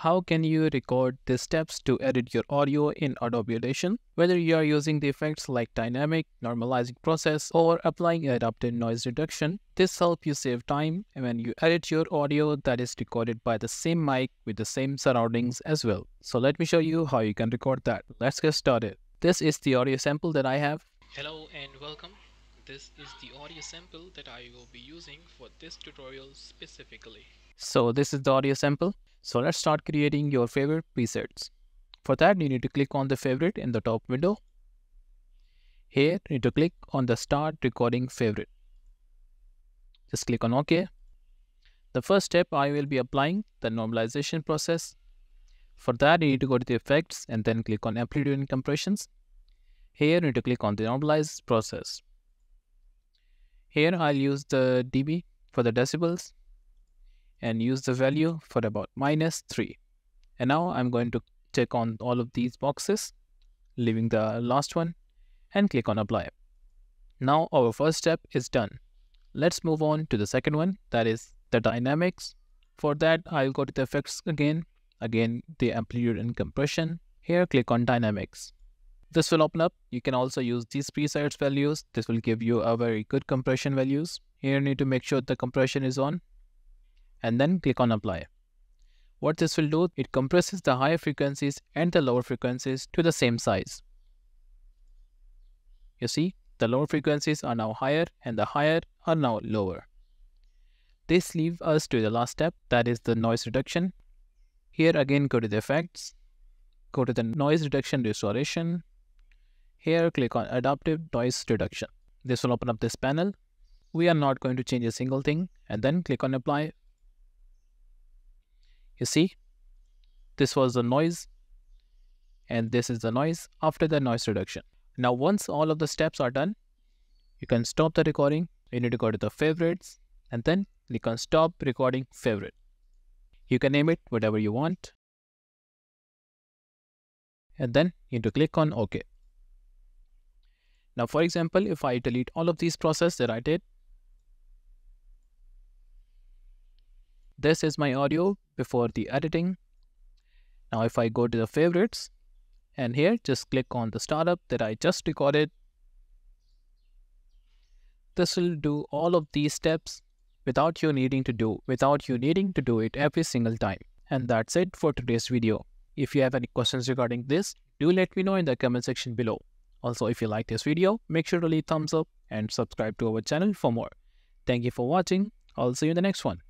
How can you record the steps to edit your audio in Adobe Audition? Whether you are using the effects like dynamic, normalizing process, or applying adaptive noise reduction, this helps you save time when you edit your audio that is recorded by the same mic with the same surroundings as well. So let me show you how you can record that. Let's get started. This is the audio sample that I have. Hello and welcome. This is the audio sample that I will be using for this tutorial specifically. So this is the audio sample. So let's start creating your favorite presets. For that, you need to click on the favorite in the top window. Here, you need to click on the start recording favorite. Just click on OK. The first step, I will be applying the normalization process. For that, you need to go to the effects and then click on amplitude and compressions. Here, you need to click on the normalize process. Here, I'll use the dB for the decibels and use the value for about -3. And now I'm going to check on all of these boxes, leaving the last one, and click on apply. Now our first step is done. Let's move on to the second one, that is the dynamics. For that, I'll go to the effects again the amplitude and compression. Here, click on dynamics. This will open up. You can also use these presets values. This will give you a very good compression values. Here, you need to make sure the compression is on, and then click on apply. What this will do, it compresses the higher frequencies and the lower frequencies to the same size. You see, the lower frequencies are now higher and the higher are now lower. This leaves us to the last step, that is the noise reduction. Here again, go to the effects, go to the noise reduction restoration. Here, click on adaptive noise reduction. This will open up this panel. We are not going to change a single thing, and then click on apply. You see, this was the noise and this is the noise after the noise reduction. Now, once all of the steps are done, you can stop the recording. You need to go to the favorites and then click on stop recording favorite. You can name it whatever you want. And then you need to click on OK. Now, for example, if I delete all of these processes that I did, this is my audio before the editing. Now, if I go to the favorites and here, just click on the startup that I just recorded. This will do all of these steps without you needing to do it every single time. And that's it for today's video. If you have any questions regarding this, do let me know in the comment section below. Also, if you like this video, make sure to leave thumbs up and subscribe to our channel for more. Thank you for watching. I'll see you in the next one.